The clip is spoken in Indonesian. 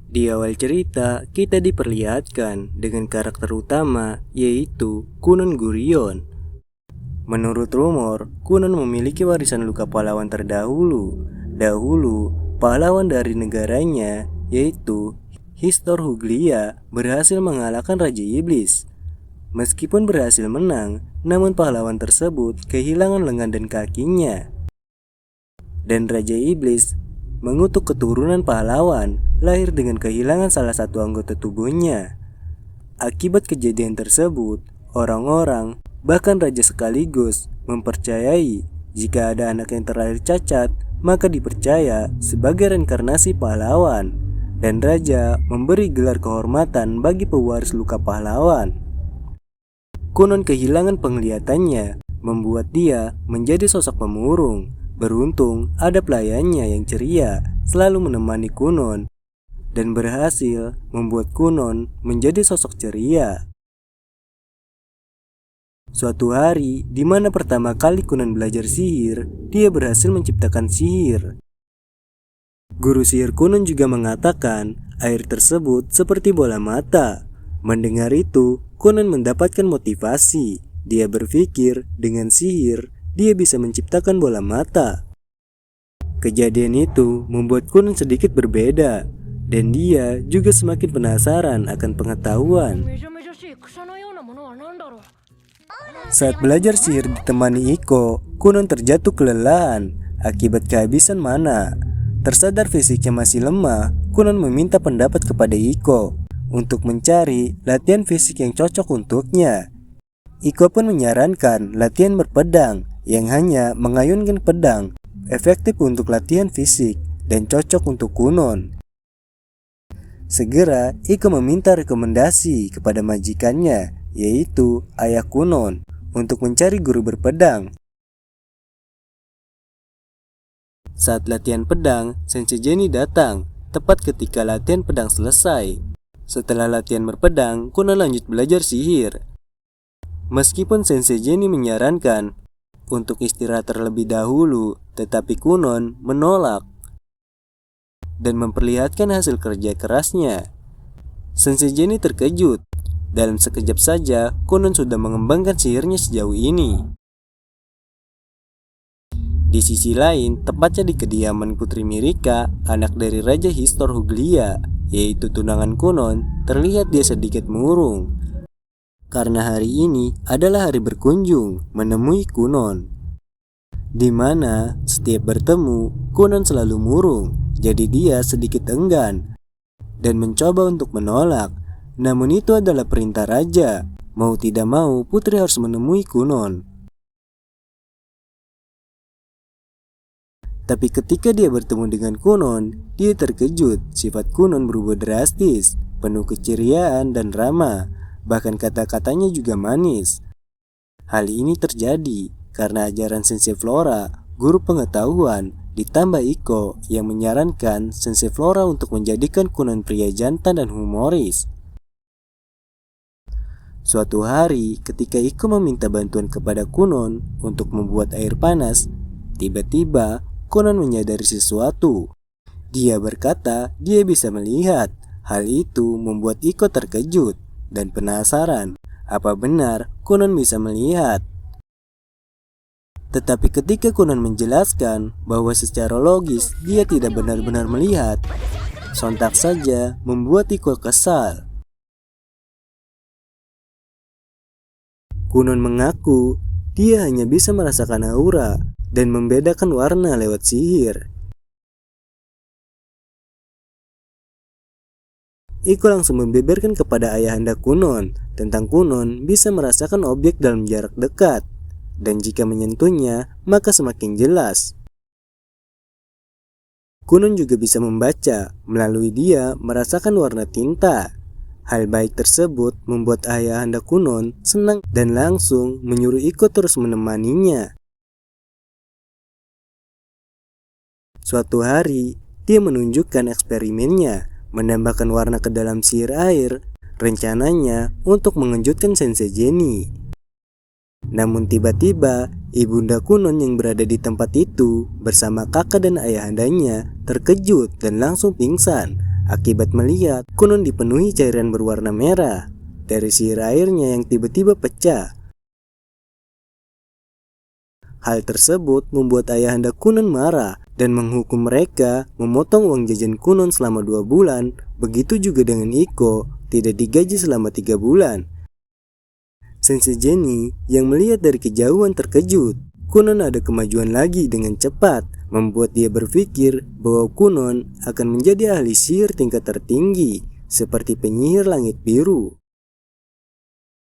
Di awal cerita, kita diperlihatkan dengan karakter utama, yaitu Kunon Gurion. Menurut rumor, Kunon memiliki warisan luka pahlawan terdahulu. Dahulu, pahlawan dari negaranya, yaitu Histor Huglia, berhasil mengalahkan Raja Iblis. Meskipun berhasil menang, namun pahlawan tersebut kehilangan lengan dan kakinya. Dan Raja Iblis mengutuk keturunan pahlawan lahir dengan kehilangan salah satu anggota tubuhnya. Akibat kejadian tersebut, orang-orang, bahkan raja sekaligus, mempercayai jika ada anak yang terlahir cacat, maka dipercaya sebagai reinkarnasi pahlawan, dan raja memberi gelar kehormatan bagi pewaris luka pahlawan. Kunon kehilangan penglihatannya, membuat dia menjadi sosok pemurung. Beruntung ada pelayannya yang ceria selalu menemani Kunon dan berhasil membuat Kunon menjadi sosok ceria. Suatu hari, di mana pertama kali Kunon belajar sihir, dia berhasil menciptakan sihir. Guru sihir Kunon juga mengatakan air tersebut seperti bola mata. Mendengar itu, Kunon mendapatkan motivasi. Dia berpikir dengan sihir, dia bisa menciptakan bola mata. Kejadian itu membuat Kunon sedikit berbeda, dan dia juga semakin penasaran akan pengetahuan. Saat belajar sihir ditemani Iko, Kunon terjatuh kelelahan akibat kehabisan mana. Tersadar fisiknya masih lemah, Kunon meminta pendapat kepada Iko untuk mencari latihan fisik yang cocok untuknya. Iko pun menyarankan latihan berpedang yang hanya mengayunkan pedang, efektif untuk latihan fisik dan cocok untuk Kunon. Segera Iko meminta rekomendasi kepada majikannya, yaitu ayah Kunon, untuk mencari guru berpedang. Saat latihan pedang, Sensei Jenny datang, tepat ketika latihan pedang selesai. Setelah latihan berpedang, Kunon lanjut belajar sihir. Meskipun Sensei Jenny menyarankan untuk istirahat terlebih dahulu, tetapi Kunon menolak dan memperlihatkan hasil kerja kerasnya. Sensei Jenny terkejut. Dalam sekejap saja, Kunon sudah mengembangkan sihirnya sejauh ini. Di sisi lain, tepatnya di kediaman Putri Mirika, anak dari Raja Histor Huglia, yaitu tunangan Kunon, terlihat dia sedikit murung. Karena hari ini adalah hari berkunjung menemui Kunon, di mana setiap bertemu Kunon selalu murung, jadi dia sedikit enggan dan mencoba untuk menolak. Namun itu adalah perintah raja, mau tidak mau putri harus menemui Kunon. Tapi ketika dia bertemu dengan Kunon, dia terkejut. Sifat Kunon berubah drastis, penuh keceriaan dan ramah. Bahkan kata-katanya juga manis. Hal ini terjadi karena ajaran Sensei Flora, guru pengetahuan, ditambah Iko yang menyarankan Sensei Flora untuk menjadikan Kunon pria jantan dan humoris. Suatu hari, ketika Iko meminta bantuan kepada Kunon untuk membuat air panas, tiba-tiba Kunon menyadari sesuatu. Dia berkata dia bisa melihat. Hal itu membuat Iko terkejut dan penasaran, apa benar Kunon bisa melihat? Tetapi ketika Kunon menjelaskan bahwa secara logis dia tidak benar-benar melihat, sontak saja membuat Iko kesal. Kunon mengaku dia hanya bisa merasakan aura dan membedakan warna lewat sihir. Iko langsung membeberkan kepada ayahanda Kunon tentang Kunon bisa merasakan objek dalam jarak dekat, dan jika menyentuhnya maka semakin jelas. Kunon juga bisa membaca melalui dia merasakan warna tinta. Hal baik tersebut membuat ayahanda Kunon senang dan langsung menyuruh Iko terus menemaninya. Suatu hari, dia menunjukkan eksperimennya, menambahkan warna ke dalam sihir air, rencananya untuk mengejutkan Sensei Jenny. Namun tiba-tiba, ibunda Kunon yang berada di tempat itu bersama kakak dan ayahandanya terkejut dan langsung pingsan akibat melihat Kunon dipenuhi cairan berwarna merah dari sihir airnya yang tiba-tiba pecah. Hal tersebut membuat ayahanda Kunon marah dan menghukum mereka memotong uang jajan Kunon selama 2 bulan. Begitu juga dengan Iko, tidak digaji selama 3 bulan. Sensei Jenny yang melihat dari kejauhan terkejut. Kunon ada kemajuan lagi dengan cepat, membuat dia berpikir bahwa Kunon akan menjadi ahli sihir tingkat tertinggi, seperti penyihir langit biru.